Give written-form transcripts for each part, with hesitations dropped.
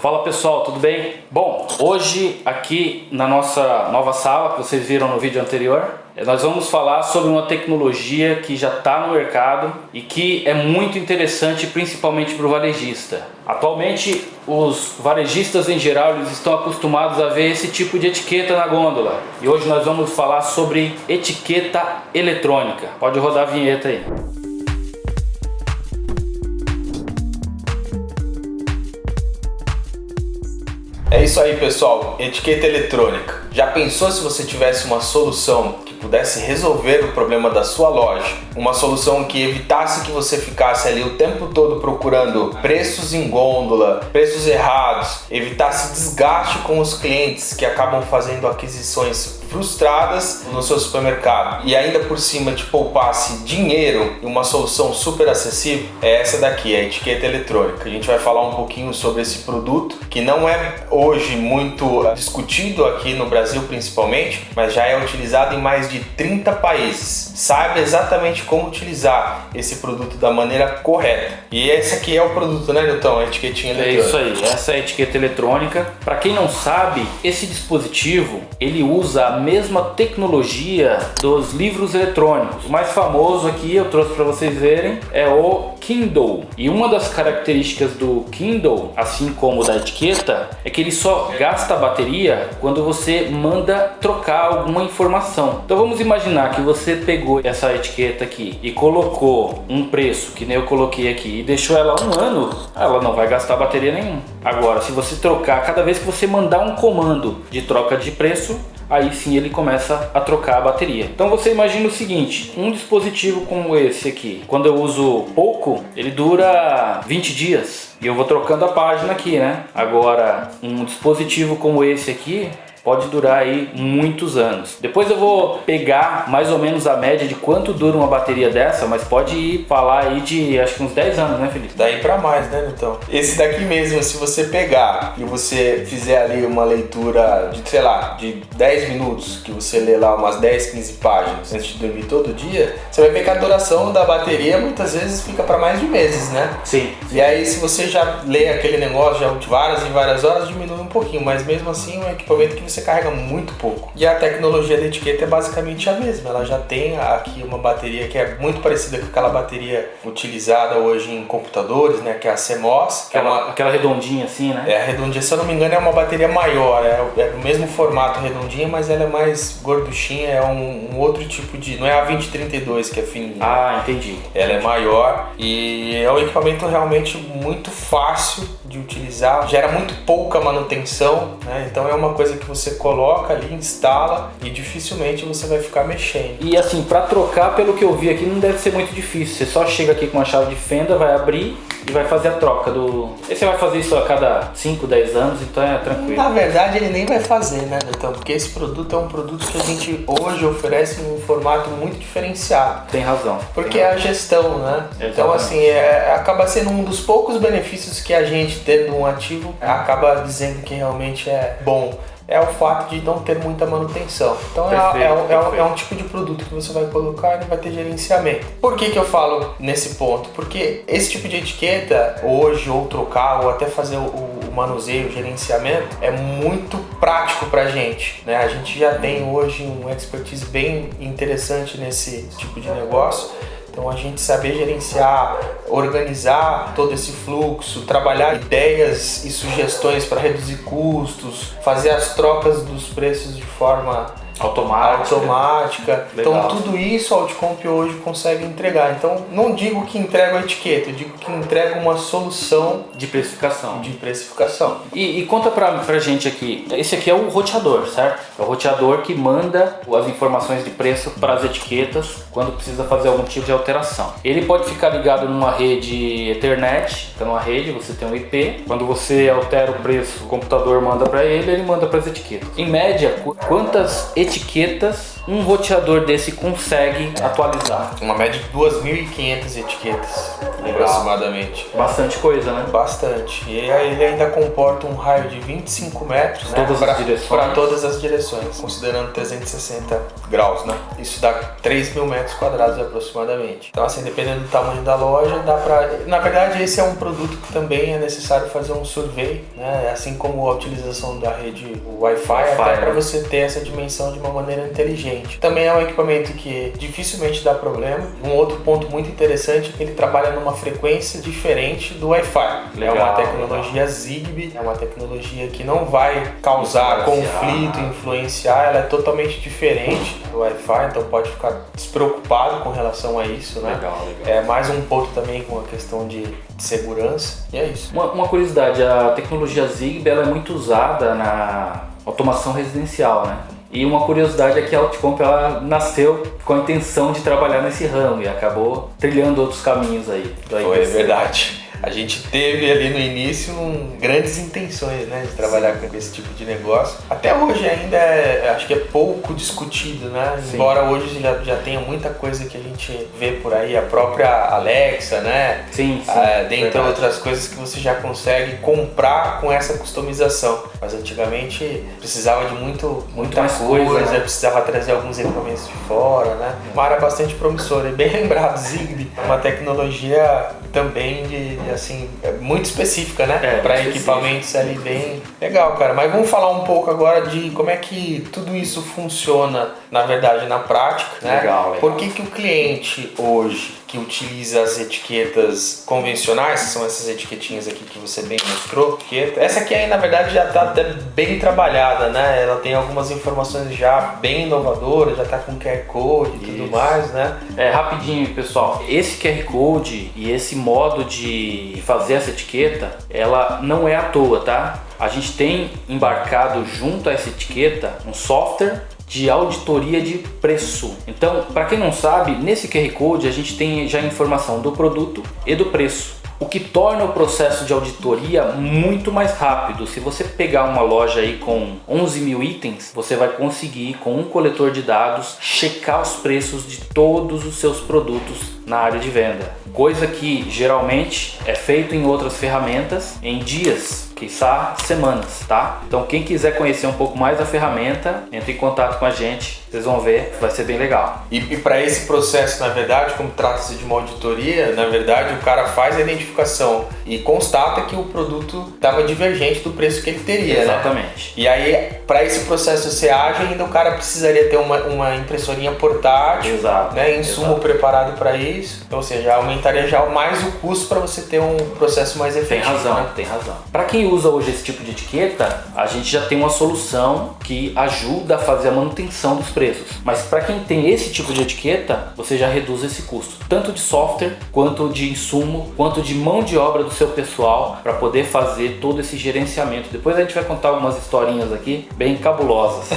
Fala pessoal, tudo bem? Bom, hoje aqui na nossa nova sala, que vocês viram no vídeo anterior, nós vamos falar sobre uma tecnologia que já está no mercado e que é muito interessante, principalmente para o varejista. Atualmente, os varejistas em geral eles estão acostumados a ver esse tipo de etiqueta na gôndola. E hoje nós vamos falar sobre etiqueta eletrônica. Pode rodar a vinheta aí. É isso aí, pessoal, etiqueta eletrônica. Já pensou se você tivesse uma solução que pudesse resolver o problema da sua loja? Uma solução que evitasse que você ficasse ali o tempo todo procurando preços em gôndola, preços errados, evitasse desgaste com os clientes que acabam fazendo aquisições frustradas no seu supermercado e ainda por cima te poupasse dinheiro e uma solução super acessível? É essa daqui, a etiqueta eletrônica. A gente vai falar um pouquinho sobre esse produto que não é hoje muito discutido aqui no Brasil principalmente, mas já é utilizado em mais de 30 países. Saiba exatamente como utilizar esse produto da maneira correta. E esse aqui é o produto, né, Nilton? A etiquetinha eletrônica. É isso aí, essa é a etiqueta eletrônica. Para quem não sabe, esse dispositivo ele usa a mesma tecnologia dos livros eletrônicos. O mais famoso aqui, eu trouxe para vocês verem, é o Kindle. E uma das características do Kindle, assim como da etiqueta, é que ele só gasta a bateria quando você manda trocar alguma informação. Então vamos imaginar que você pegou essa etiqueta aqui e colocou um preço, que nem eu coloquei aqui, e deixou ela 1 ano, ela não vai gastar bateria nenhuma. Agora, se você trocar, cada vez que você mandar um comando de troca de preço, aí sim ele começa a trocar a bateria. Então você imagina o seguinte, um dispositivo como esse aqui, quando eu uso pouco, ele dura 20 dias e eu vou trocando a página aqui, né? Agora, um dispositivo como esse aqui pode durar aí muitos anos. Depois eu vou pegar mais ou menos a média de quanto dura uma bateria dessa, mas pode ir falar aí de acho que uns 10 anos, né, Felipe? Daí pra mais, né, Nilton? Esse daqui mesmo, se você pegar e você fizer ali uma leitura de, sei lá, de 10 minutos, que você lê lá umas 10, 15 páginas antes de dormir todo dia, você vai ver que a duração da bateria muitas vezes fica para mais de meses, né? Sim. E aí se você já lê aquele negócio já de várias e várias horas, diminui um pouquinho, mas mesmo assim é um equipamento que você carrega muito pouco. E a tecnologia da etiqueta é basicamente a mesma. Ela já tem aqui uma bateria que é muito parecida com aquela bateria utilizada hoje em computadores, né? Que é a CMOS. Aquela redondinha assim, né? É, a redondinha, se eu não me engano, é uma bateria maior. É o mesmo formato redondinha, mas ela é mais gorduchinha. É um outro tipo de... Não é a 2032 que é fininha. Ah, entendi. Ela é maior e é um equipamento realmente muito fácil de utilizar. Gera muito pouca manutenção, né? Então é uma coisa que você coloca ali, instala e dificilmente você vai ficar mexendo. E assim, para trocar, pelo que eu vi aqui, não deve ser muito difícil. Você só chega aqui com a chave de fenda, vai abrir e vai fazer a troca do... E você vai fazer isso a cada 5, 10 anos, então é tranquilo. Na verdade, ele nem vai fazer, né, Nilton? Porque esse produto é um produto que a gente hoje oferece em um formato muito diferenciado. Tem razão. Porque é a gestão, né? Exatamente. Então, assim, acaba sendo um dos poucos benefícios que a gente, tendo um ativo, acaba dizendo que realmente é bom. É o fato de não ter muita manutenção. Então é um tipo de produto que você vai colocar e não vai ter gerenciamento. Por que eu falo nesse ponto? Porque esse tipo de etiqueta, hoje, ou trocar, ou até fazer o manuseio, o gerenciamento, é muito prático pra gente, né? A gente já tem hoje um expertise bem interessante nesse tipo de negócio. Então a gente saber gerenciar, organizar todo esse fluxo, trabalhar ideias e sugestões para reduzir custos, fazer as trocas dos preços de forma automática. Então tudo isso a Outcomp hoje consegue entregar. Então não digo que entrega a etiqueta, eu digo que entrega uma solução de precificação. E conta pra gente aqui, esse aqui é o roteador, certo? É o roteador que manda as informações de preço para as etiquetas quando precisa fazer algum tipo de alteração. Ele pode ficar ligado numa rede Ethernet, então numa rede você tem um IP. Quando você altera o preço, o computador manda para ele manda para as etiquetas. Em média, quantas etiquetas um roteador desse consegue atualizar? Uma média de 2.500 etiquetas, aproximadamente. Bastante coisa, né? Bastante. E aí ele ainda comporta um raio de 25 metros, né? Para todas as direções, considerando 360 graus, né? Isso dá 3 mil metros quadrados aproximadamente. Então, assim, dependendo do tamanho da loja, dá pra... Na verdade, esse é um produto que também é necessário fazer um survey, né? Assim como a utilização da rede Wi-Fi, até para você ter essa dimensão de uma maneira inteligente. Também é um equipamento que dificilmente dá problema. Um outro ponto muito interessante é que ele trabalha numa frequência diferente do Wi-Fi. É uma tecnologia Zigbee, é uma tecnologia que não vai causar conflito, influenciar, ela é totalmente diferente do Wi-Fi, então pode ficar despreocupado com relação a isso, né? Legal. É mais um ponto também com a questão de segurança, e é isso. Uma curiosidade, a tecnologia Zigbee ela é muito usada na automação residencial, né? E uma curiosidade é que a Outcomp ela nasceu com a intenção de trabalhar nesse ramo e acabou trilhando outros caminhos aí. Foi, é verdade. A gente teve ali no início grandes intenções, né, de trabalhar com esse tipo de negócio. Até hoje ainda acho que é pouco discutido, né? Sim. Embora hoje já tenha muita coisa que a gente vê por aí, a própria Alexa, né? Sim, dentre outras coisas que você já consegue comprar com essa customização. Mas antigamente precisava de muita mais coisa, né? Precisava trazer alguns equipamentos de fora, né? Uma área bastante promissora e bem lembrado, Zigbee, uma tecnologia também muito específica, né? Para equipamentos ali bem legal, cara. Mas vamos falar um pouco agora de como é que tudo isso funciona, na verdade, na prática, né? Legal. Por que o cliente hoje que utiliza as etiquetas convencionais, que são essas etiquetinhas aqui que você bem mostrou, essa aqui aí, na verdade, já está até bem trabalhada, né? Ela tem algumas informações já bem inovadoras, já está com QR Code e tudo mais, né? Rapidinho, pessoal. Esse QR Code e esse modo de fazer essa etiqueta, ela não é à toa, tá? A gente tem embarcado junto a essa etiqueta um software de auditoria de preço. Então, para quem não sabe, nesse QR Code a gente tem já a informação do produto e do preço, o que torna o processo de auditoria muito mais rápido. Se você pegar uma loja aí com 11 mil itens, você vai conseguir, com um coletor de dados, checar os preços de todos os seus produtos na área de venda. Coisa que geralmente é feito em outras ferramentas em dias, quiçá semanas, tá? Então quem quiser conhecer um pouco mais da ferramenta, entre em contato com a gente, vocês vão ver, vai ser bem legal. E para esse processo, na verdade, como trata-se de uma auditoria, na verdade o cara faz a identificação e constata que o produto estava divergente do preço que ele teria. Exatamente. Né? E aí, para esse processo ser ágil, ainda o cara precisaria ter uma impressorinha portátil, exato, né? Insumo preparado para isso, ou seja, aumentaria já mais o custo para você ter um processo mais efetivo. Tem razão, né? Tem razão. Para quem usa hoje esse tipo de etiqueta, a gente já tem uma solução que ajuda a fazer a manutenção dos preços. Mas para quem tem esse tipo de etiqueta, você já reduz esse custo, tanto de software, quanto de insumo, quanto de mão de obra do seu pessoal para poder fazer todo esse gerenciamento. Depois a gente vai contar algumas historinhas aqui bem cabulosas.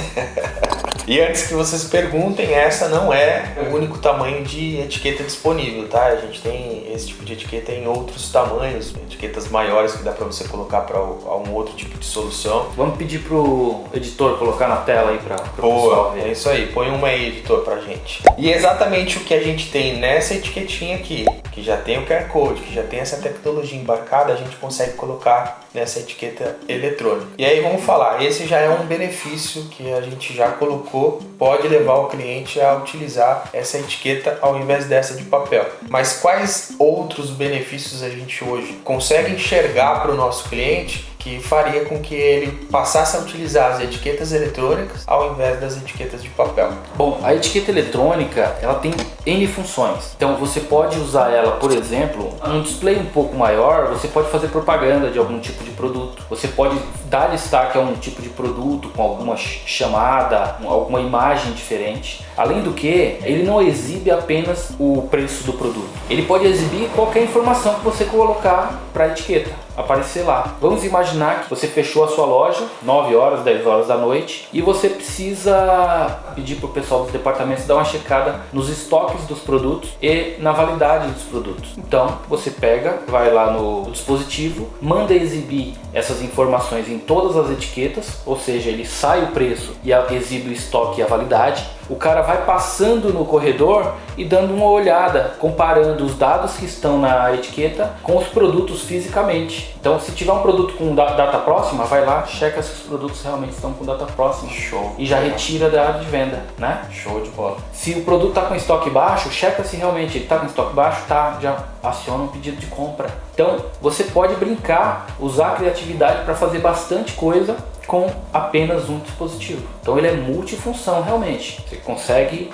E antes que vocês perguntem, essa não é o único tamanho de etiqueta disponível, tá? A gente tem esse tipo de etiqueta em outros tamanhos, etiquetas maiores que dá para você colocar para um outro tipo de solução. Vamos pedir pro editor colocar na tela aí para o pessoal ver. É isso aí, põe uma aí, editor, pra gente. E exatamente o que a gente tem nessa etiquetinha aqui, que já tem o QR Code, que já tem essa tecnologia embarcada, a gente consegue colocar nessa etiqueta eletrônica. E aí vamos falar, esse já é um benefício que a gente já colocou, pode levar o cliente a utilizar essa etiqueta ao invés dessa de papel. Mas quais outros benefícios a gente hoje consegue enxergar para o nosso cliente que faria com que ele passasse a utilizar as etiquetas eletrônicas ao invés das etiquetas de papel? Bom, a etiqueta eletrônica ela tem N funções. Então você pode usar ela, por exemplo, num display um pouco maior, você pode fazer propaganda de algum tipo de produto. Você pode dar destaque a um tipo de produto com alguma chamada, alguma imagem diferente. Além do que, ele não exibe apenas o preço do produto. Ele pode exibir qualquer informação que você colocar para a etiqueta aparecer lá. Vamos imaginar que você fechou a sua loja 9 horas, 10 horas da noite e você precisa pedir para o pessoal dos departamentos dar uma checada nos estoques dos produtos e na validade dos produtos. Então você pega, vai lá no dispositivo, manda exibir essas informações em todas as etiquetas, ou seja, ele sai o preço e exibe o estoque e a validade. o cara vai passando no corredor e dando uma olhada, comparando os dados que estão na etiqueta com os produtos fisicamente. Então, se tiver um produto com data próxima, vai lá, checa se os produtos realmente estão com data próxima. Show. E já retira da área de venda, né? Show de bola. Se o produto está com estoque baixo, checa se realmente ele está com estoque baixo, tá, já aciona um pedido de compra. Então, você pode brincar, usar a criatividade para fazer bastante coisa com apenas um dispositivo. Então ele é multifunção realmente. Você consegue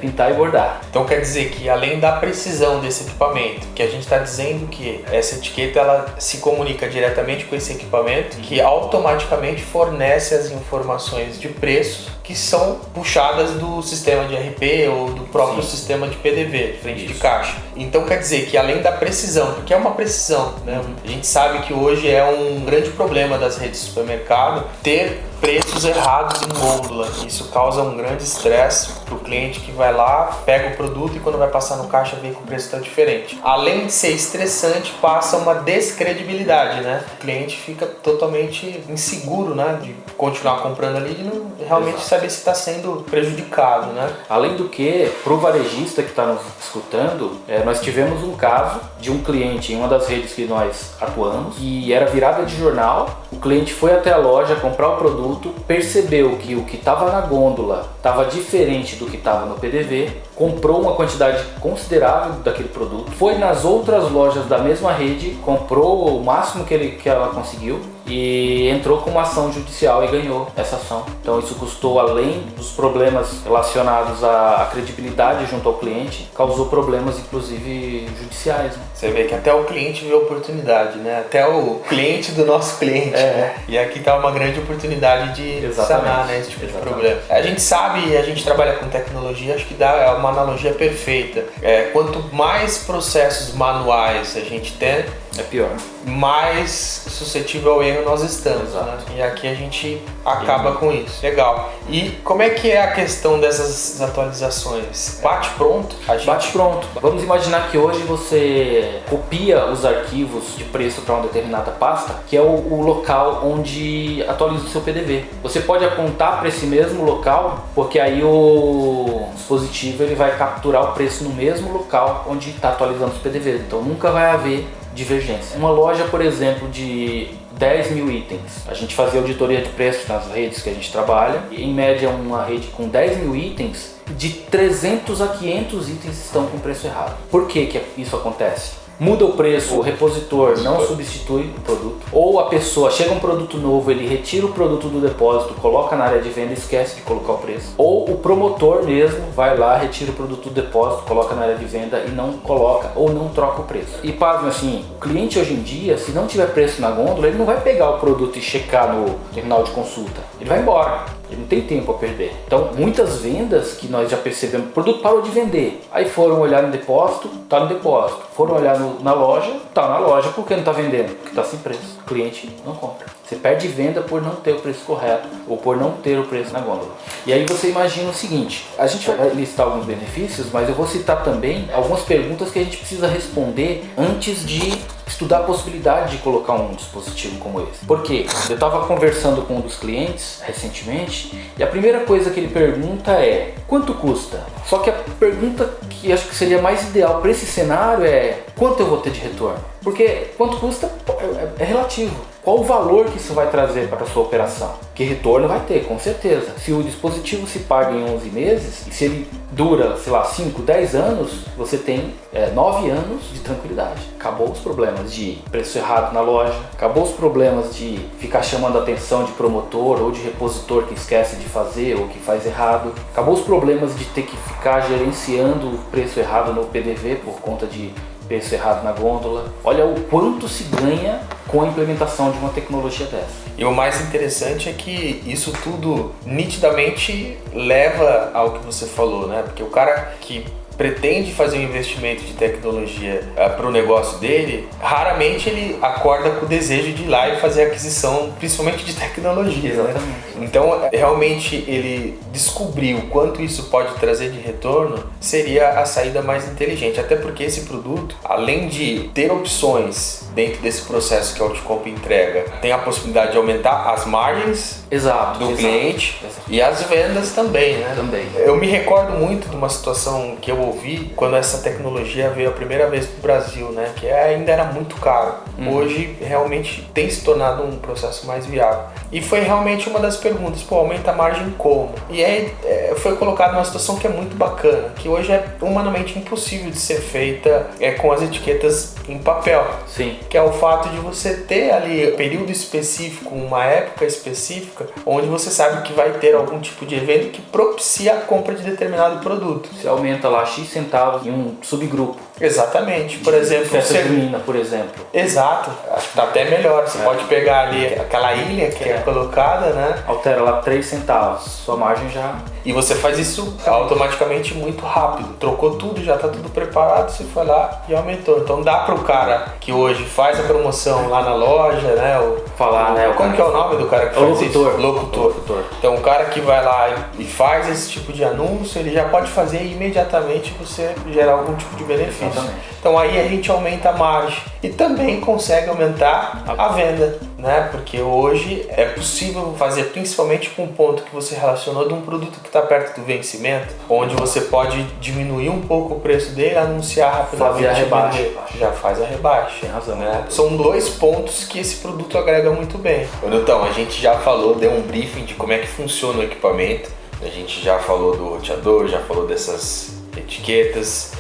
pintar e bordar. Então quer dizer que além da precisão desse equipamento, que a gente está dizendo que essa etiqueta ela se comunica diretamente com esse equipamento, que automaticamente fornece as informações de preço que são puxadas do sistema de RP ou do próprio sistema de PDV, de frente de caixa. Então quer dizer que além da precisão, porque é uma precisão, né? A gente sabe que hoje é um grande problema das redes de supermercado ter preços errados em gôndola. Isso causa um grande estresse para o cliente que vai lá, pega o produto e quando vai passar no caixa vê que o preço está diferente. Além de ser estressante, passa uma descredibilidade, né? O cliente fica totalmente inseguro, né? De continuar comprando ali e não realmente saber se está sendo prejudicado, né? Além do que, para o varejista que está nos escutando, nós tivemos um caso de um cliente em uma das redes que nós atuamos e era virada de jornal. O cliente foi até a loja comprar o produto, percebeu que o que estava na gôndola estava diferente do que estava no PDV, comprou uma quantidade considerável daquele produto, foi nas outras lojas da mesma rede, comprou o máximo que ela conseguiu e entrou com uma ação judicial e ganhou essa ação. Então isso custou, além dos problemas relacionados à credibilidade junto ao cliente, causou problemas inclusive judiciais, né? Você vê que até o cliente vê oportunidade, né? Até o cliente do nosso cliente, né? E aqui está uma grande oportunidade de sanar, né, esse tipo de problema. A gente sabe, a gente trabalha com tecnologia, acho que dá uma analogia perfeita. Quanto mais processos manuais a gente tem, é pior, mais suscetível ao erro nós estamos, né? E aqui a gente acaba com isso. Legal. E como é que é a questão dessas atualizações? Bate pronto? Bate pronto. Vamos imaginar que hoje você copia os arquivos de preço para uma determinada pasta, que é o local onde atualiza o seu PDV. Você pode apontar para esse mesmo local, porque aí o dispositivo ele vai capturar o preço no mesmo local onde está atualizando os PDVs. Então nunca vai haver divergência. Uma loja, por exemplo, de 10 mil itens, a gente fazia auditoria de preços nas redes que a gente trabalha, e em média uma rede com 10 mil itens, de 300 a 500 itens estão com preço errado. Por que isso acontece? Muda o preço, o repositor não substitui o produto, ou a pessoa chega um produto novo, ele retira o produto do depósito, coloca na área de venda e esquece de colocar o preço, ou o promotor mesmo vai lá, retira o produto do depósito, coloca na área de venda e não coloca ou não troca o preço. E pasme assim, o cliente hoje em dia, se não tiver preço na gôndola, ele não vai pegar o produto e checar no terminal de consulta, ele vai embora. Ele não tem tempo a perder. Então, muitas vendas que nós já percebemos, o produto parou de vender. Aí foram olhar no depósito, tá no depósito. Foram olhar na loja, tá na loja. Por que não tá vendendo? Porque tá sem preço. O cliente não compra. Você perde venda por não ter o preço correto ou por não ter o preço na gôndola. E aí você imagina o seguinte, a gente vai listar alguns benefícios, mas eu vou citar também algumas perguntas que a gente precisa responder antes de estudar a possibilidade de colocar um dispositivo como esse. Por quê? Eu estava conversando com um dos clientes recentemente e a primeira coisa que ele pergunta é: quanto custa? Só que a pergunta que acho que seria mais ideal para esse cenário é: quanto eu vou ter de retorno? Porque quanto custa é relativo. Qual o valor que isso vai trazer para a sua operação? Que retorno vai ter, com certeza. Se o dispositivo se paga em 11 meses, e se ele dura, sei lá, 5, 10 anos, você tem 9 anos de tranquilidade. Acabou os problemas de preço errado na loja, acabou os problemas de ficar chamando a atenção de promotor ou de repositor que esquece de fazer ou que faz errado, acabou os problemas de ter que ficar gerenciando o preço errado no PDV por conta de preço errado na gôndola. Olha o quanto se ganha com a implementação de uma tecnologia dessa. E o mais interessante é que isso tudo nitidamente leva ao que você falou, né? Porque o cara que pretende fazer um investimento de tecnologia para o negócio dele, raramente ele acorda com o desejo de ir lá e fazer aquisição, principalmente de tecnologia. Exatamente. Né? Então, realmente, ele descobrir o quanto isso pode trazer de retorno seria a saída mais inteligente. Até porque esse produto, além de ter opções dentro desse processo que a Outocompra entrega, tem a possibilidade de aumentar as margens do cliente e as vendas também, né? Também. Eu me recordo muito de uma situação que eu ouvi quando essa tecnologia veio a primeira vez para o Brasil, né? Que ainda era muito caro. Hoje realmente tem se tornado um processo mais viável. E foi realmente uma das perguntas, aumenta a margem como? E aí foi colocado numa situação que é muito bacana, que hoje é humanamente impossível de ser feita com as etiquetas em papel. Sim. Que é o fato de você ter ali um período específico, uma época específica, onde você sabe que vai ter algum tipo de evento que propicia a compra de determinado produto. Você aumenta lá X centavos em um subgrupo. Exatamente. Por exemplo, festa junina, por exemplo. Exato. Acho que tá até melhor. Você pode pegar ali aquela ilha que é colocada, né? Altera lá 3 centavos. Sua margem já... E você faz isso automaticamente muito rápido. Trocou tudo, já tá tudo preparado, você foi lá e aumentou. Então dá pro cara que hoje faz a promoção lá na loja, né? Como que é o nome do cara que faz isso? Locutor. Então o cara que vai lá e faz esse tipo de anúncio, ele já pode fazer e imediatamente você gerar algum tipo de benefício. Exatamente. Então aí a gente aumenta a margem e também consegue aumentar a venda, né? Porque hoje é possível fazer, principalmente com o ponto que você relacionou de um produto que está perto do vencimento, onde você pode diminuir um pouco o preço dele, anunciar rapidamente. Fazer a rebaixa. Já faz a rebaixa. Tem razão, né? São 2 pontos que esse produto agrega muito bem. Então, a gente já falou, deu um briefing de como é que funciona o equipamento, a gente já falou do roteador, já falou dessas etiquetas.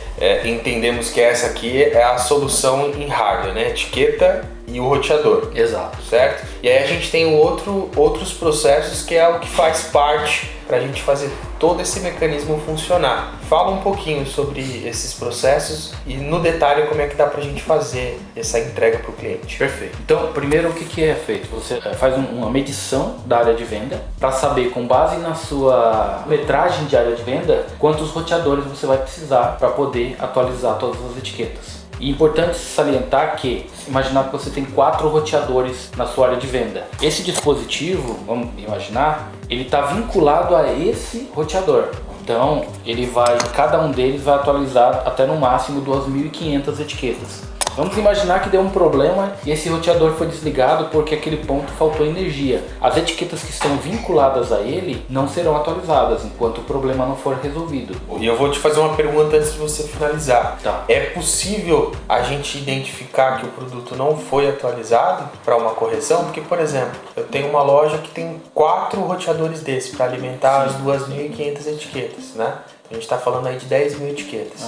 Entendemos que essa aqui é a solução em hardware, né? Etiqueta e o roteador. Exato. Certo? E aí a gente tem outros processos que é o que faz parte para a gente fazer todo esse mecanismo funcionar. Fala um pouquinho sobre esses processos e no detalhe como é que dá para a gente fazer essa entrega para o cliente. Perfeito. Então, primeiro o que é feito? Você faz uma medição da área de venda para saber, com base na sua metragem de área de venda, quantos roteadores você vai precisar para poder atualizar todas as etiquetas. E é importante salientar que, imaginar que você tem 4 roteadores na sua área de venda. Esse dispositivo, vamos imaginar, ele está vinculado a esse roteador. Então, cada um deles vai atualizar até no máximo 2.500 etiquetas. Vamos imaginar que deu um problema e esse roteador foi desligado porque aquele ponto faltou energia. As etiquetas que estão vinculadas a ele não serão atualizadas enquanto o problema não for resolvido. E eu vou te fazer uma pergunta antes de você finalizar. Tá. É possível a gente identificar que o produto não foi atualizado para uma correção? Porque, por exemplo, eu tenho uma loja que tem 4 roteadores desses para alimentar as 2.500 etiquetas, né? A gente está falando aí de 10.000 etiquetas.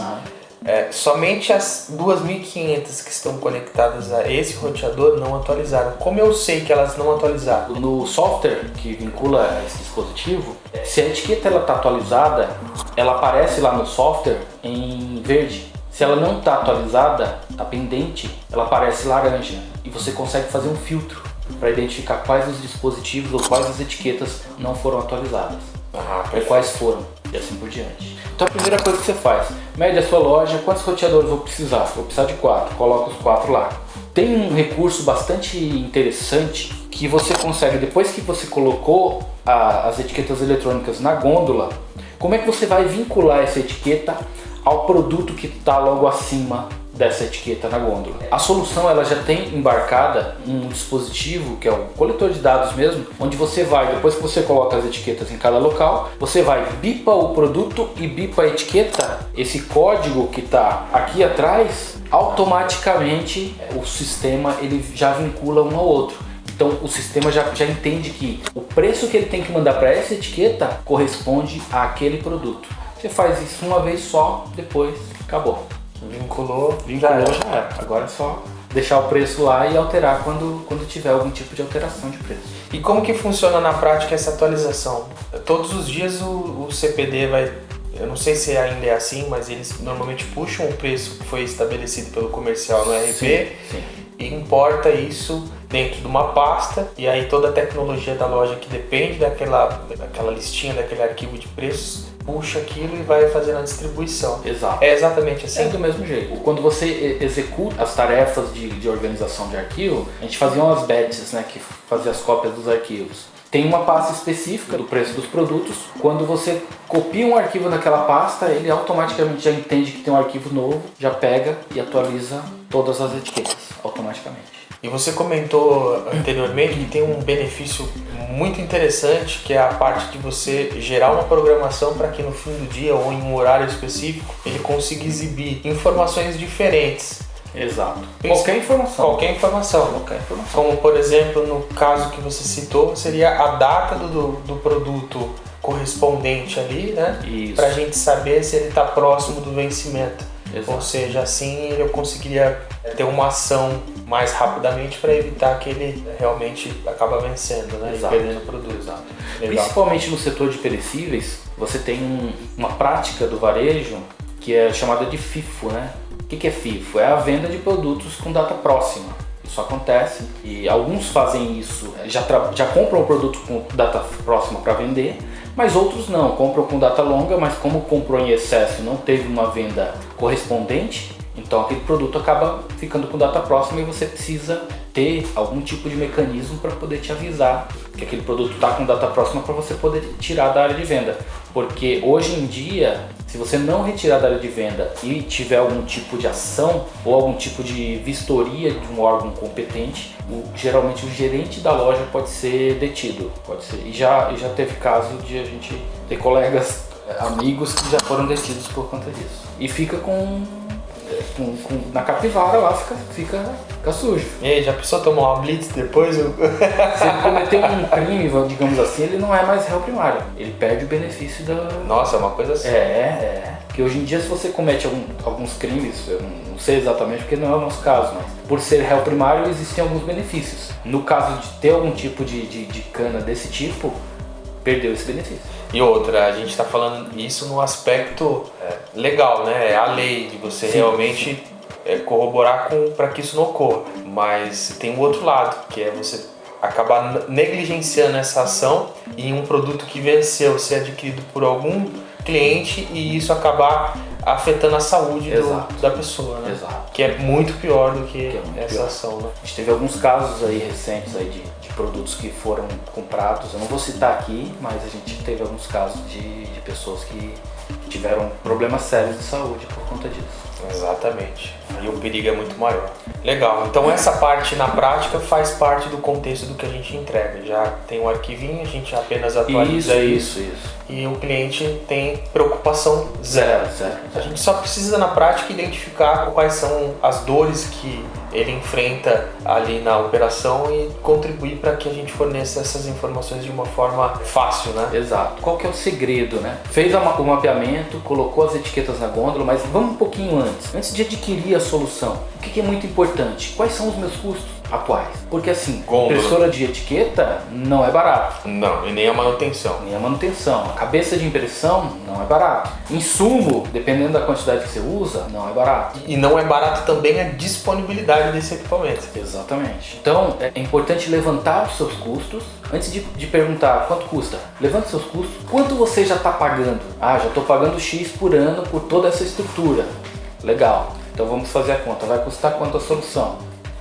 Somente as 2.500 que estão conectadas a esse roteador não atualizaram. Como eu sei que elas não atualizaram? No software que vincula esse dispositivo, se a etiqueta está atualizada, ela aparece lá no software em verde. Se ela não está atualizada, está pendente, ela aparece laranja. E você consegue fazer um filtro para identificar quais os dispositivos ou quais as etiquetas não foram atualizadas. Ou quais foram, e assim por diante. Então a primeira coisa que você faz, mede a sua loja, quantos roteadores vou precisar? Vou precisar de 4, coloca os 4 lá. Tem um recurso bastante interessante que você consegue, depois que você colocou as etiquetas eletrônicas na gôndola, como é que você vai vincular essa etiqueta ao produto que está logo acima dessa etiqueta na gôndola. A solução ela já tem embarcada um dispositivo que é o coletor de dados mesmo, onde você vai, depois que você coloca as etiquetas em cada local, você vai bipa o produto e bipa a etiqueta, esse código que está aqui atrás, automaticamente o sistema ele já vincula um ao outro. Então o sistema já entende que o preço que ele tem que mandar para essa etiqueta corresponde àquele produto. Você faz isso uma vez só, depois acabou. Vinculou, já era. Agora é só deixar o preço lá e alterar quando tiver algum tipo de alteração de preço. E como que funciona na prática essa atualização? Todos os dias o CPD vai, eu não sei se ainda é assim, mas eles normalmente puxam o preço que foi estabelecido pelo comercial no RP e importa isso dentro de uma pasta, e aí toda a tecnologia da loja que depende daquela listinha, daquele arquivo de preços, puxa aquilo e vai fazendo a distribuição. Exato. É exatamente assim? É do mesmo jeito. Quando você executa as tarefas de organização de arquivo, a gente fazia umas batches, né, que fazia as cópias dos arquivos. Tem uma pasta específica do preço dos produtos. Quando você copia um arquivo naquela pasta, ele automaticamente já entende que tem um arquivo novo, já pega e atualiza todas as etiquetas automaticamente. E você comentou anteriormente que tem um benefício muito interessante, que é a parte de você gerar uma programação para que no fim do dia ou em um horário específico ele consiga exibir informações diferentes. Exato. Qualquer informação. Qualquer informação. Como, por exemplo, no caso que você citou, seria a data do produto correspondente ali, né? Para a gente saber se ele está próximo do vencimento. Exato. Ou seja, assim eu conseguiria ter uma ação mais rapidamente para evitar que ele realmente acaba vencendo, né? Exato. E perdendo o produto. Exato. Legal. Principalmente no setor de perecíveis, você tem uma prática do varejo que é chamada de FIFO, né? O que é FIFO? É a venda de produtos com data próxima. Isso acontece e alguns fazem isso, já compram o produto com data próxima para vender, mas outros não, compram com data longa, mas como comprou em excesso e não teve uma venda correspondente, então aquele produto acaba ficando com data próxima e você precisa ter algum tipo de mecanismo para poder te avisar que aquele produto está com data próxima para você poder tirar da área de venda. Porque hoje em dia, se você não retirar da área de venda e tiver algum tipo de ação ou algum tipo de vistoria de um órgão competente, geralmente o gerente da loja pode ser detido. Pode ser. E já teve caso de a gente ter colegas, amigos que já foram detidos por conta disso. E fica na capivara lá, fica sujo. E aí, já pensou tomar uma blitz depois? Se ele cometer um crime, digamos assim, ele não é mais réu primário. Ele perde o benefício da... Nossa, é uma coisa assim. Porque hoje em dia, se você comete alguns crimes, eu não sei exatamente porque não é o nosso caso, mas por ser réu primário existem alguns benefícios. No caso de ter algum tipo de cana desse tipo, perdeu esse benefício. E outra, a gente está falando isso no aspecto legal, né? É a lei de você realmente corroborar para que isso não ocorra. Mas tem o outro lado, que é você acabar negligenciando essa ação e um produto que venceu ser adquirido por algum cliente e isso acabar afetando a saúde da pessoa, né? Exato. Que é muito pior do que essa ação, né? A gente teve alguns casos aí recentes aí de produtos que foram comprados, eu não vou citar aqui, mas a gente teve alguns casos de pessoas que tiveram problemas sérios de saúde por conta disso. Exatamente. E o perigo é muito maior. Legal. Então essa parte na prática faz parte do contexto do que a gente entrega. Já tem um arquivinho, a gente apenas atualiza isso. E o cliente tem preocupação zero. A gente só precisa na prática identificar quais são as dores que ele enfrenta ali na operação e contribuir para que a gente forneça essas informações de uma forma fácil, né? Exato. Qual que é o segredo, né? Fez o mapeamento, colocou as etiquetas na gôndola, mas vamos um pouquinho antes. Antes de adquirir a solução, o que é muito importante? Quais são os meus custos atuais? Porque assim, impressora de etiqueta não é barato. Não, e nem a manutenção. A cabeça de impressão não é barato. Insumo, dependendo da quantidade que você usa, não é barato. E não é barato também a disponibilidade desse equipamento. Exatamente. Então, é importante levantar os seus custos. Antes de perguntar quanto custa, levante seus custos. Quanto você já está pagando? Ah, já estou pagando X por ano por toda essa estrutura. Legal. Então vamos fazer a conta. Vai custar quanto a solução?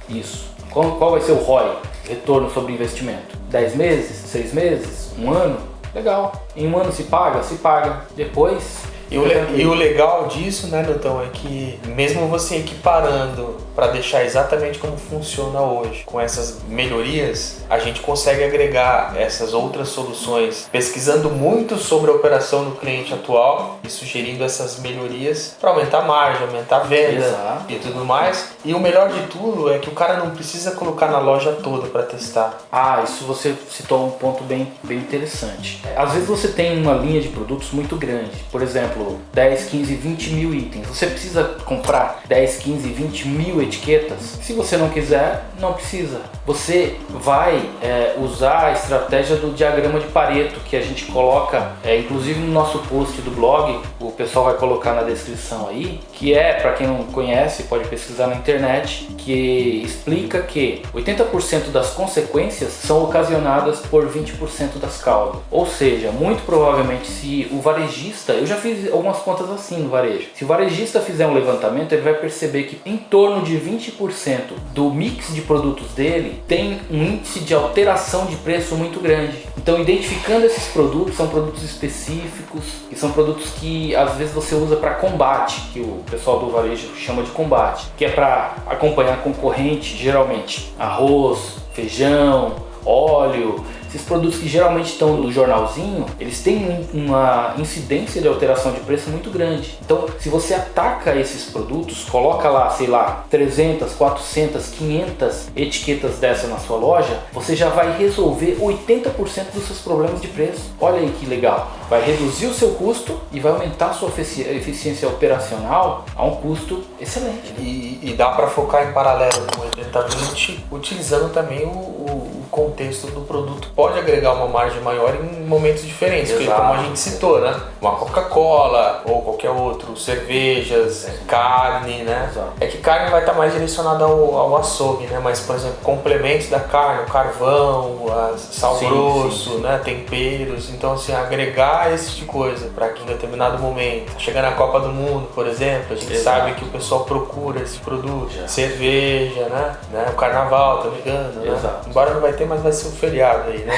Isso. Qual vai ser o ROI? Retorno sobre investimento? 10 meses? 6 meses? 1 ano? Legal. Em 1 ano se paga? Se paga. Depois... E o legal disso, né, Nilton, é que mesmo você equiparando para deixar exatamente como funciona hoje, com essas melhorias, a gente consegue agregar essas outras soluções, pesquisando muito sobre a operação do cliente atual e sugerindo essas melhorias para aumentar a margem, aumentar a venda e tudo mais. E o melhor de tudo é que o cara não precisa colocar na loja toda para testar. Isso você citou um ponto bem interessante. Às vezes você tem uma linha de produtos muito grande. Por exemplo, exemplo, 10, 15, 20 mil itens. Você precisa comprar 10, 15, 20 mil etiquetas? Se você não quiser, não precisa. Você vai usar a estratégia do diagrama de Pareto, que a gente coloca, inclusive no nosso post do blog, o pessoal vai colocar na descrição aí, que para quem não conhece, pode pesquisar na internet, que explica que 80% das consequências são ocasionadas por 20% das causas. Ou seja, muito provavelmente se o varejista, eu já fiz algumas contas assim no varejo, se o varejista fizer um levantamento, ele vai perceber que em torno de 20% do mix de produtos dele tem um índice de alteração de preço muito grande. Então, identificando esses produtos, são produtos específicos, e são produtos que às vezes você usa para combate, que o pessoal do varejo chama de combate, que é para acompanhar concorrente, geralmente arroz, feijão, óleo. Esses produtos que geralmente estão no jornalzinho, eles têm uma incidência de alteração de preço muito grande. Então, se você ataca esses produtos, coloca lá, sei lá, 300, 400, 500 etiquetas dessa na sua loja, você já vai resolver 80% dos seus problemas de preço. Olha aí que legal. Vai reduzir o seu custo e vai aumentar a sua eficiência operacional a um custo excelente. E dá para focar em paralelo com o 80/20, utilizando também o contexto do produto. Pode agregar uma margem maior em momentos diferentes, porque como a gente citou, né? Uma Coca-Cola ou qualquer outro, cervejas, carne, né? Exato. É que carne vai estar mais direcionada ao açougue, né? Mas, por exemplo, complementos da carne, o carvão, sal grosso, né? Temperos. Então, assim, agregar esse tipo de coisa para que em determinado momento, chegando na Copa do Mundo, por exemplo, a gente sabe que o pessoal procura esse produto. Cerveja, né? O carnaval, tá ligando, né? Exato. Embora não vai ter, mas vai ser um feriado aí, né?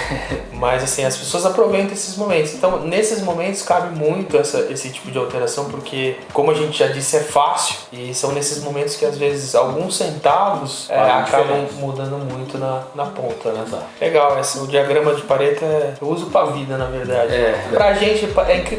Mas assim, as pessoas aproveitam esses momentos. Então, nesses momentos cabe muito esse tipo de alteração, porque, como a gente já disse, é fácil. E são nesses momentos que, às vezes, alguns centavos acabam mudando muito na ponta, né? Exato. Legal, o diagrama de Pareto eu uso pra vida, na verdade. Pra gente,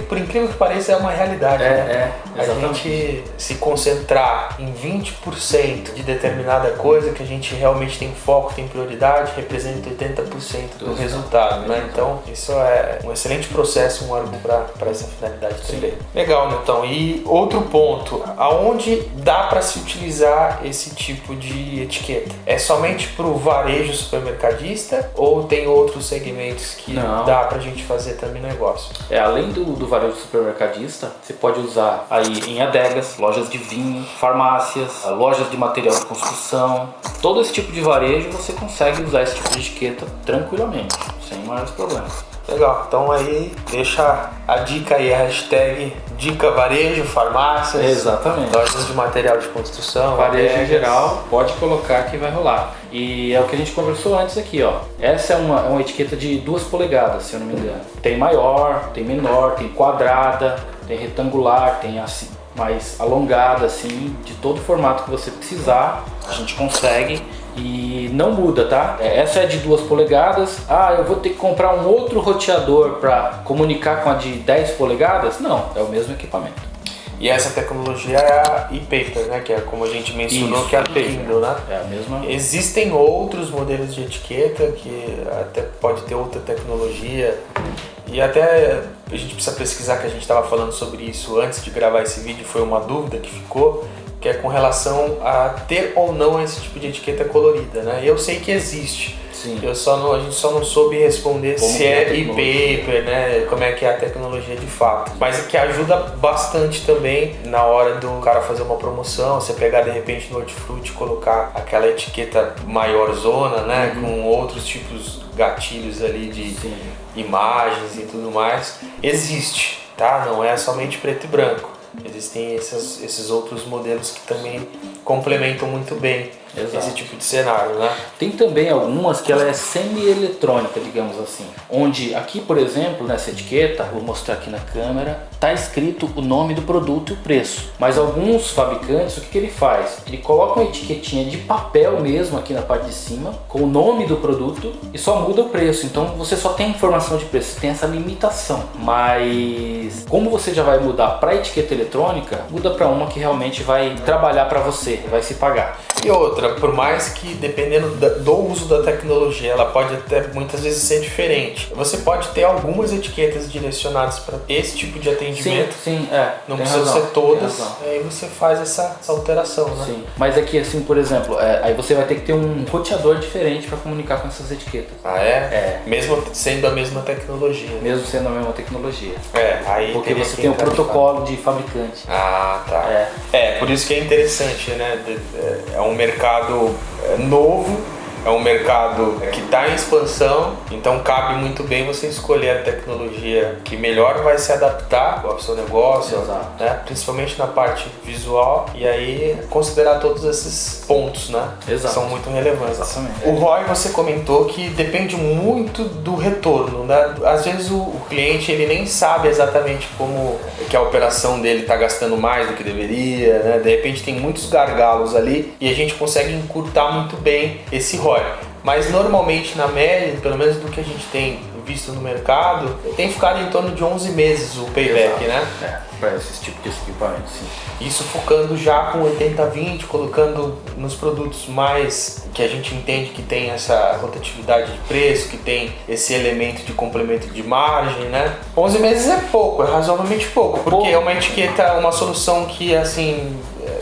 por incrível que pareça, é uma realidade, né? A gente se concentrar em 20% de determinada coisa que a gente realmente tem foco, tem prioridade, representa 80% do resultado, né? Então, isso é um excelente processo, um órgão para essa finalidade também. Legal, Newton. E outro ponto, aonde dá para se utilizar esse tipo de etiqueta? É somente para o varejo supermercadista ou tem outros segmentos que dá para a gente fazer também negócio? Além do varejo supermercadista, você pode usar aí em adegas, lojas de vinho, farmácias, lojas de material de construção. Todo esse tipo de varejo você consegue usar esse tipo de etiqueta tranquilamente, sem maiores problemas. Legal, então aí deixa a dica aí, a hashtag dica varejo, farmácias, exatamente, lojas de material de construção, varejo em geral, pode colocar que vai rolar. E é o que a gente conversou antes aqui, ó. Essa é uma etiqueta de 2 polegadas, se eu não me engano. Tem maior, tem menor, tem quadrada, tem retangular, tem assim, mais alongada, assim, de todo formato que você precisar, a gente consegue. E não muda, tá? Essa é de 2 polegadas. Eu vou ter que comprar um outro roteador para comunicar com a de 10 polegadas? Não, é o mesmo equipamento. E essa tecnologia é a e-paper, né? Que é como a gente mencionou, isso, que é a Kindle, né? É a mesma. Existem outros modelos de etiqueta que até pode ter outra tecnologia. E até a gente precisa pesquisar, que a gente estava falando sobre isso antes de gravar esse vídeo, foi uma dúvida que ficou, que é com relação a ter ou não esse tipo de etiqueta colorida, né? Eu sei que existe. Sim. A gente só não soube responder como se é e-paper, né? Como é que é a tecnologia de fato. Mas que ajuda bastante também na hora do cara fazer uma promoção, você pegar de repente no Hortifruti e colocar aquela etiqueta maior zona, né? Com outros tipos gatilhos ali de imagens e tudo mais. Existe, tá? Não é somente preto e branco. Existem esses outros modelos que também complementam muito bem esse tipo de cenário, né? Tem também algumas que ela é semi-eletrônica, digamos assim, onde aqui, por exemplo, nessa etiqueta, vou mostrar aqui na câmera, tá escrito o nome do produto e o preço. Mas alguns fabricantes, o que ele faz? Ele coloca uma etiquetinha de papel mesmo aqui na parte de cima, com o nome do produto e só muda o preço. Então você só tem informação de preço, tem essa limitação. Mas como você já vai mudar para etiqueta eletrônica, muda para uma que realmente vai trabalhar para você, vai se pagar. E outra, por mais que dependendo do uso da tecnologia, ela pode até muitas vezes ser diferente. Você pode ter algumas etiquetas direcionadas para esse tipo de atendimento. Sim, não precisa ser todas. Aí você faz essa alteração, né? Sim. Mas aqui, assim, por exemplo, aí você vai ter que ter um roteador diferente para comunicar com essas etiquetas. Ah, é? Mesmo sendo a mesma tecnologia. Mesmo sendo a mesma tecnologia. Aí porque você tem um protocolo de fabricante. Ah, tá. Por isso que é interessante, né? É um mercado novo, é um mercado que está em expansão, então cabe muito bem você escolher a tecnologia que melhor vai se adaptar ao seu negócio, né? Principalmente na parte visual, e aí considerar todos esses pontos, né? Exato. Que são muito relevantes. Exatamente. O ROI, você comentou que depende muito do retorno, né? Às vezes o cliente ele nem sabe exatamente como que a operação dele está gastando mais do que deveria, né? De repente tem muitos gargalos ali e a gente consegue encurtar muito bem esse ROI. Mas normalmente na média, pelo menos do que a gente tem visto no mercado, tem ficado em torno de 11 meses o payback, né? Para esse tipo de equipamento, sim. Isso focando já com 80-20, colocando nos produtos mais que a gente entende que tem essa rotatividade de preço, que tem esse elemento de complemento de margem, né? 11 meses é pouco, é razoavelmente pouco, porque é uma etiqueta, uma solução que, assim,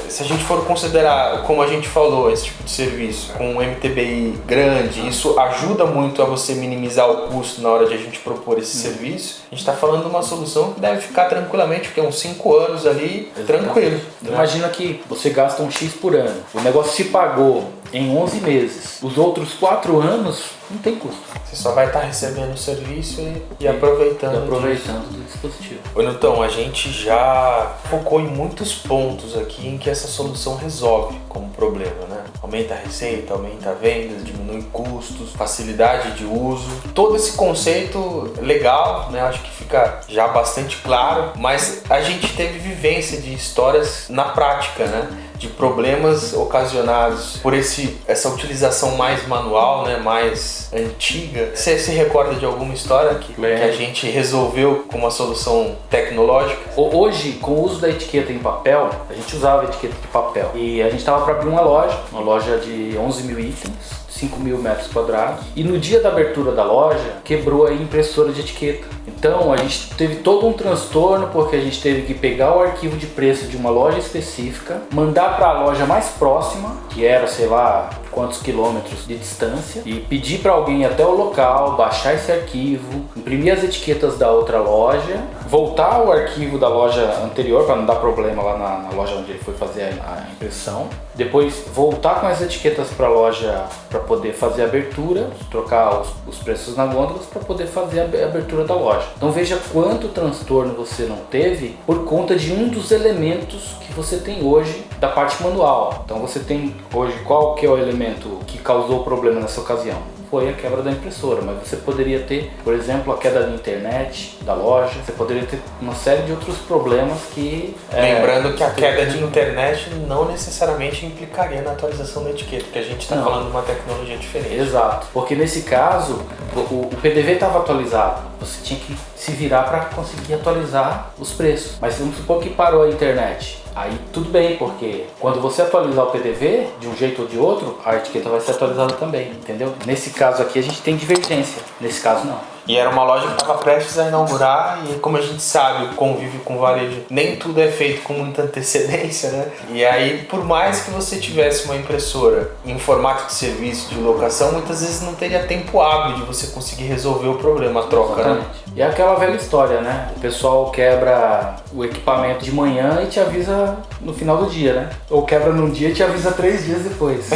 se a gente for considerar, como a gente falou, esse tipo de serviço com um MTBI grande, isso ajuda muito a você minimizar o custo na hora de a gente propor esse serviço. A gente está falando de uma solução que deve ficar tranquilamente, porque uns 5 anos ali, tranquilo. Né? Imagina que você gasta um X por ano, o negócio se pagou em 11 meses, os outros 4 anos não tem custo. Você só vai estar recebendo o serviço e aproveitando do dispositivo. Ô Nilton, a gente já focou em muitos pontos aqui em que essa solução resolve como problema, né? Aumenta a receita, aumenta a venda, diminui custos, facilidade de uso. Todo esse conceito legal, né? Acho que fica já bastante claro, mas a gente teve vivência de histórias na prática, né? De problemas ocasionados por essa utilização mais manual, né, mais antiga. Você se recorda de alguma história que a gente resolveu com uma solução tecnológica? Hoje, com o uso da etiqueta em papel, a gente usava a etiqueta de papel e a gente estava para abrir uma loja de 11 mil itens, 5 mil metros quadrados, e no dia da abertura da loja quebrou a impressora de etiqueta. Então a gente teve todo um transtorno porque a gente teve que pegar o arquivo de preço de uma loja específica, mandar para a loja mais próxima, que era sei lá quantos quilômetros de distância, e pedir para alguém ir até o local, baixar esse arquivo, imprimir as etiquetas da outra loja, voltar ao arquivo da loja anterior para não dar problema lá na loja onde ele foi fazer a impressão, depois voltar com as etiquetas para a loja para poder fazer a abertura, trocar os preços na gôndola para poder fazer a abertura da loja. Então veja quanto transtorno você não teve por conta de um dos elementos que você tem hoje da parte manual. Então você tem hoje qual que é o elemento que causou o problema nessa ocasião? Foi a quebra da impressora, mas você poderia ter, por exemplo, a queda da internet da loja, você poderia ter uma série de outros problemas que... Lembrando que a queda de internet não necessariamente implicaria na atualização da etiqueta, porque a gente está falando de uma tecnologia diferente. Exato, porque nesse caso o PDV estava atualizado, você tinha que se virar para conseguir atualizar os preços, mas vamos supor que parou a internet. Aí tudo bem, porque quando você atualizar o PDV, de um jeito ou de outro, a etiqueta vai ser atualizada também, entendeu? Nesse caso aqui a gente tem divergência, nesse caso não. E era uma loja que estava prestes a inaugurar e, como a gente sabe, o convívio com varejo, nem tudo é feito com muita antecedência, né? E aí, por mais que você tivesse uma impressora em formato de serviço, de locação, muitas vezes não teria tempo hábil de você conseguir resolver o problema, a troca, exatamente, né? E é aquela velha história, né? O pessoal quebra o equipamento de manhã e te avisa no final do dia, né? Ou quebra num dia e te avisa 3 dias depois.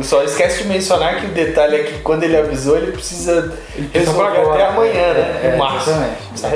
Só esquece de mencionar que o detalhe é que quando ele avisou, ele precisa resolver até amanhã, né? No máximo.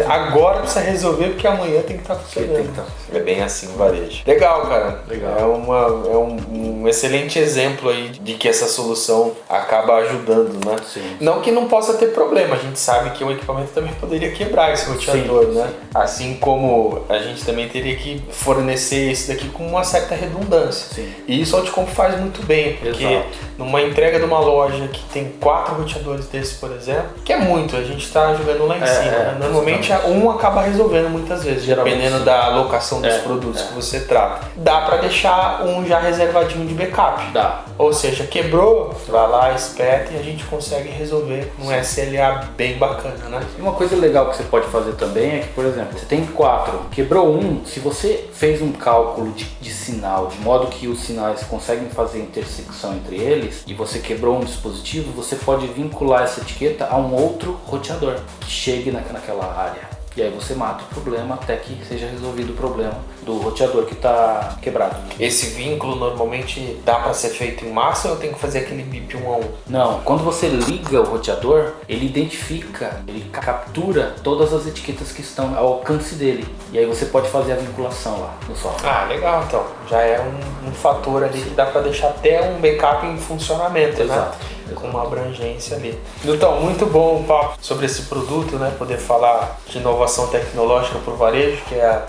Agora precisa resolver porque amanhã tem que estar funcionando. É bem assim o varejo. Legal, cara. Legal. É um excelente exemplo aí de que essa solução acaba ajudando, né? Sim. Não que não possa ter problema, a gente sabe que o equipamento também poderia quebrar esse roteador, né? Sim. Assim como a gente também teria que fornecer esse daqui com uma certa redundância. Sim. E isso a Outcomp faz muito bem, porque Exato. numa entrega de uma loja que tem 4 roteadores desses, por exemplo, que é muito, a gente está jogando lá em cima. Né? Normalmente um acaba resolvendo muitas vezes, Geralmente, dependendo sim. da alocação dos produtos que você trata. Dá para deixar um já reservadinho de backup. Dá. Ou seja, quebrou, vai lá, espeta e a gente consegue resolver um SLA bem bacana, né? E uma coisa legal que você pode fazer também é que, por exemplo, você tem 4, quebrou um, se você fez um cálculo de sinal, de modo que os sinais conseguem fazer intersecção entre eles, e você quebrou um dispositivo, você pode vincular essa etiqueta a um outro roteador que chegue naquela área. E aí você mata o problema até que seja resolvido o problema do roteador que está quebrado. Esse vínculo normalmente dá para ser feito em massa ou eu tenho que fazer aquele bip 1 a 1? Não, quando você liga o roteador, ele identifica, ele captura todas as etiquetas que estão ao alcance dele. E aí você pode fazer a vinculação lá no software. Ah, legal, então. Já é um fator ali que dá para deixar até um backup em funcionamento, Exato. né? Com uma abrangência ali. Então, muito bom o papo sobre esse produto, né? Poder falar de inovação tecnológica para o varejo, que é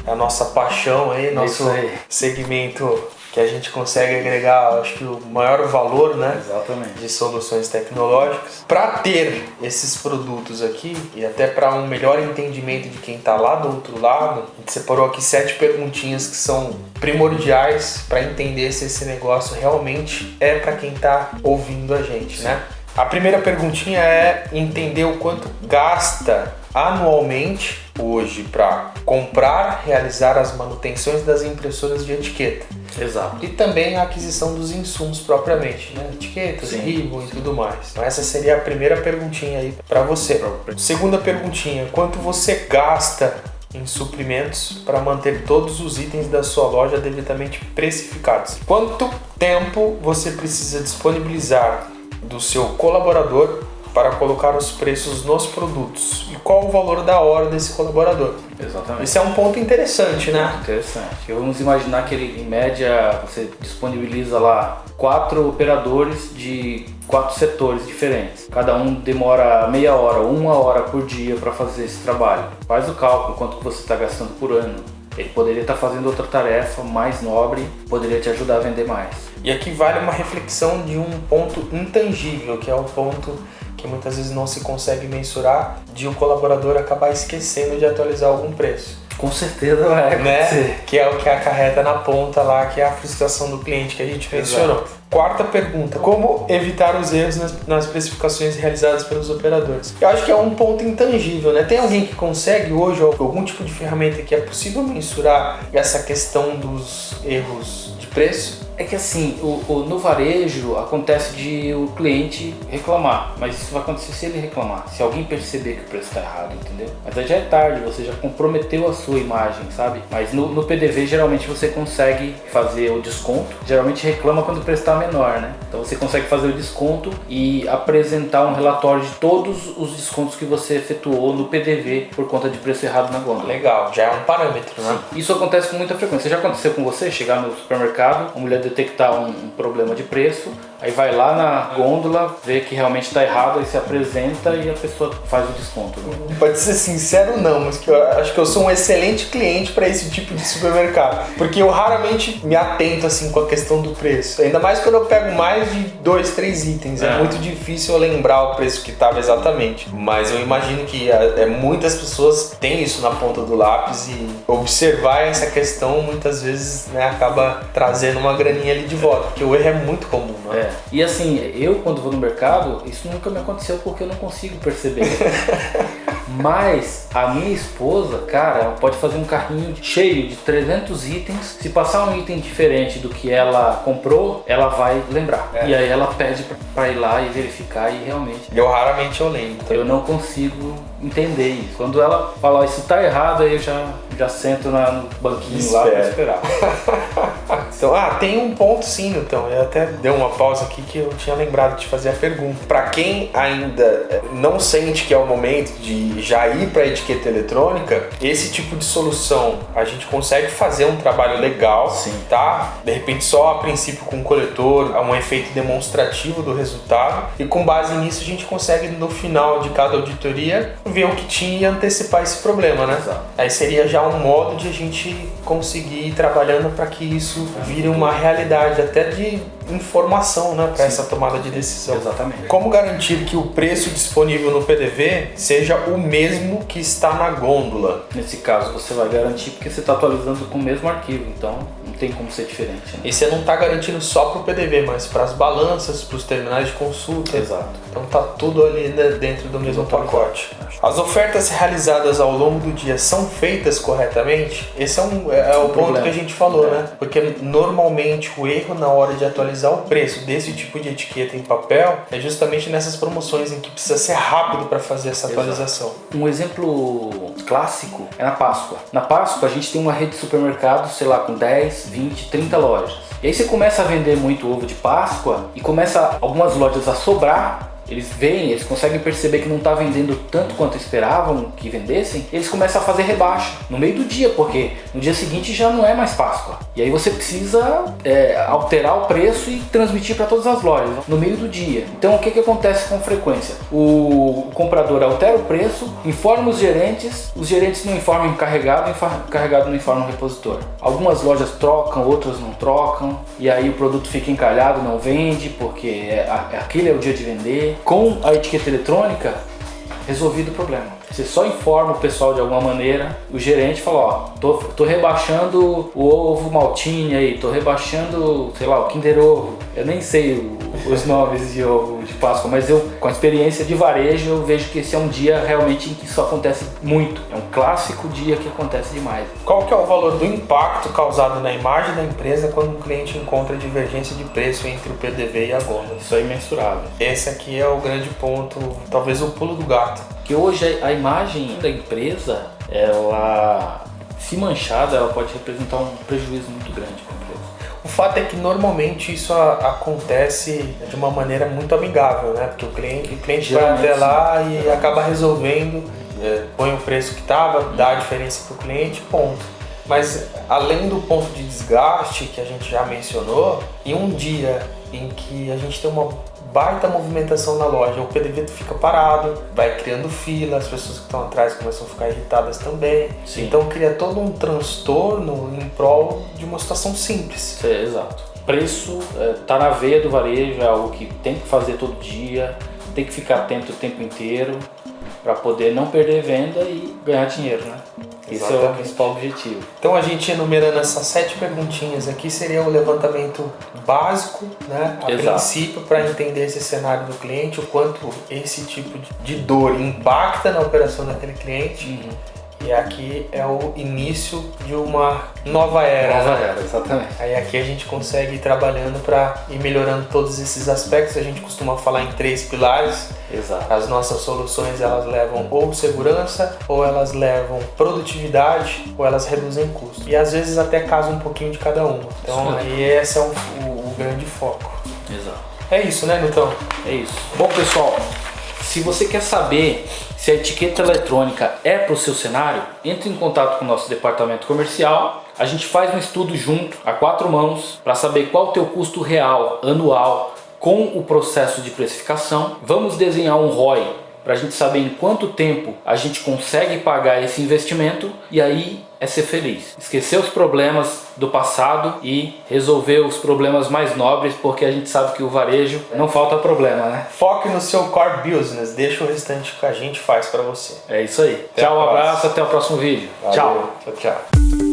a nossa paixão aí, nosso segmento que a gente consegue agregar, acho que o maior valor, né? Exatamente. De soluções tecnológicas. Para ter esses produtos aqui e até para um melhor entendimento de quem está lá do outro lado, a gente separou aqui 7 perguntinhas que são primordiais para entender se esse negócio realmente é para quem está ouvindo a gente, né? A primeira perguntinha é entender o quanto gasta anualmente hoje para comprar, realizar as manutenções das impressoras de etiqueta. Exato. E também a aquisição dos insumos propriamente, né? Etiquetas, ribbon e tudo mais. Então essa seria a primeira perguntinha aí para você. Segunda perguntinha, quanto você gasta em suprimentos para manter todos os itens da sua loja devidamente precificados? Quanto tempo você precisa disponibilizar do seu colaborador para colocar os preços nos produtos? E qual o valor da hora desse colaborador? Exatamente. Esse é um ponto interessante, né? Interessante. Vamos imaginar que ele, em média, você disponibiliza lá 4 operadores de 4 setores diferentes. Cada um demora meia hora, 1 hora por dia para fazer esse trabalho. Faz o cálculo, quanto que você está gastando por ano. Ele poderia estar fazendo outra tarefa mais nobre, poderia te ajudar a vender mais. E aqui vale uma reflexão de um ponto intangível, que é o ponto que muitas vezes não se consegue mensurar, de um colaborador acabar esquecendo de atualizar algum preço. Com certeza vai acontecer. Né? Que é o que acarreta na ponta lá, que é a frustração do cliente que a gente mencionou. Exato. Quarta pergunta, como evitar os erros nas especificações realizadas pelos operadores? Eu acho que é um ponto intangível, né? Tem alguém que consegue hoje, algum tipo de ferramenta que é possível mensurar essa questão dos erros de preço? É que assim, no varejo acontece de o cliente reclamar, mas isso vai acontecer se ele reclamar, se alguém perceber que o preço está errado, entendeu? Mas aí já é tarde, você já comprometeu a sua imagem, sabe? Mas no PDV geralmente você consegue fazer o desconto, geralmente reclama quando o preço está menor, né? Então você consegue fazer o desconto e apresentar um relatório de todos os descontos que você efetuou no PDV por conta de preço errado na gôndola. Legal, já é um parâmetro, né? Sim. Isso acontece com muita frequência. Já aconteceu com você chegar no supermercado, a mulher detectar um problema de preço, aí vai lá na gôndola, vê que realmente está errado, aí se apresenta e a pessoa faz o desconto. Né? Pode ser sincero não, mas que eu acho que eu sou um excelente cliente para esse tipo de supermercado, porque eu raramente me atento assim com a questão do preço, ainda mais quando eu pego mais de 2, 3 itens, é muito difícil eu lembrar o preço que estava exatamente, mas eu imagino que muitas pessoas têm isso na ponta do lápis e observar essa questão muitas vezes, né, acaba trazendo uma graninha ali de volta, porque o erro é muito comum, né? E assim, eu quando vou no mercado, isso nunca me aconteceu porque eu não consigo perceber. Mas a minha esposa, cara, ela pode fazer um carrinho cheio de 300 itens. Se passar um item diferente do que ela comprou, ela vai lembrar. E aí ela pede pra ir lá e verificar e realmente... Eu raramente lembro. Eu não consigo entender isso. Quando ela fala, isso tá errado, aí eu já sento no banquinho lá pra esperar. questão. Tem um ponto sim, Newton. Eu até dei uma pausa aqui que eu tinha lembrado de fazer a pergunta. Para quem ainda não sente que é o momento de já ir para a etiqueta eletrônica, esse tipo de solução a gente consegue fazer um trabalho legal, sim, tá? De repente só a princípio com o coletor, um efeito demonstrativo do resultado, e com base nisso a gente consegue no final de cada auditoria ver o que tinha e antecipar esse problema, né? Exato. Aí seria já um modo de a gente conseguir ir trabalhando para que isso vire uma realidade até de informação, né, para essa tomada de decisão. Exatamente. Como garantir que o preço disponível no PDV seja o mesmo que está na gôndola? Nesse caso você vai garantir porque você está atualizando com o mesmo arquivo, então não tem como ser diferente, né? E você não está garantindo só para o PDV, mas para as balanças, para os terminais de consulta. Exato. Então tá tudo ali dentro do mesmo pacote. As ofertas realizadas ao longo do dia são feitas corretamente? Esse é o ponto que a gente falou, né? Porque normalmente o erro na hora de atualizar o preço desse tipo de etiqueta em papel é justamente nessas promoções em que precisa ser rápido para fazer essa atualização. Um exemplo clássico é na Páscoa. Na Páscoa a gente tem uma rede de supermercados, sei lá, com 10, 20, 30 lojas. E aí você começa a vender muito ovo de Páscoa e começa algumas lojas a sobrar. Eles conseguem perceber que não está vendendo tanto quanto esperavam que vendessem, eles começam a fazer rebaixa no meio do dia, porque no dia seguinte já não é mais Páscoa. E aí você precisa alterar o preço e transmitir para todas as lojas no meio do dia. Então o que acontece com frequência? O comprador altera o preço, informa os gerentes não informam o encarregado, o encarregado não informa o repositor. Algumas lojas trocam, outras não trocam, e aí o produto fica encalhado, não vende, porque aquele é o dia de vender. Com a etiqueta eletrônica, resolvido o problema. Você só informa o pessoal de alguma maneira, o gerente fala, tô rebaixando o ovo maltine aí, tô rebaixando, sei lá, o Kinder Ovo. Eu nem sei os nomes de ovo de Páscoa, mas eu, com a experiência de varejo, eu vejo que esse é um dia realmente em que isso acontece muito. É um clássico dia que acontece demais. Qual que é o valor do impacto causado na imagem da empresa quando um cliente encontra divergência de preço entre o PDV e a gôndola? Isso é imensurável. Esse aqui é o grande ponto, talvez o pulo do gato. Que hoje a imagem da empresa, ela, se manchada, ela pode representar um prejuízo muito grande para a empresa. O fato é que normalmente isso acontece de uma maneira muito amigável, né? Porque o cliente vai até lá e acaba resolvendo, põe o preço que estava, dá a diferença para o cliente, ponto. Mas além do ponto de desgaste que a gente já mencionou, em um dia em que a gente tem uma baita movimentação na loja, o PDV fica parado, vai criando fila, as pessoas que estão atrás começam a ficar irritadas também. Sim. Então cria todo um transtorno em prol de uma situação simples. Exato. Preço tá na veia do varejo, é algo que tem que fazer todo dia, tem que ficar atento o tempo inteiro para poder não perder venda e ganhar dinheiro, né? Esse é o principal objetivo. Então a gente enumerando essas 7 perguntinhas aqui seria o levantamento básico, né? A princípio, para entender esse cenário do cliente, o quanto esse tipo de dor impacta na operação daquele cliente. Uhum. E aqui é o início de uma nova era. Nova era, exatamente. Aí aqui a gente consegue ir trabalhando para ir melhorando todos esses aspectos. A gente costuma falar em 3 pilares. Exato. As nossas soluções, elas levam ou segurança, ou elas levam produtividade, ou elas reduzem custo. E às vezes até casa um pouquinho de cada uma. Então aí esse é o grande foco. Exato. É isso, né, Newton? É isso. Bom, pessoal, se você quer saber se a etiqueta eletrônica é para o seu cenário, entre em contato com o nosso departamento comercial. A gente faz um estudo junto, a 4 mãos, para saber qual o teu custo real, anual, com o processo de precificação. Vamos desenhar um ROI para a gente saber em quanto tempo a gente consegue pagar esse investimento e aí é ser feliz. Esquecer os problemas do passado e resolver os problemas mais nobres, porque a gente sabe que o varejo não falta problema, né? Foque no seu core business, deixa o restante que a gente faz para você. É isso aí. Tchau, um abraço, até o próximo vídeo. Valeu. Tchau. Tchau.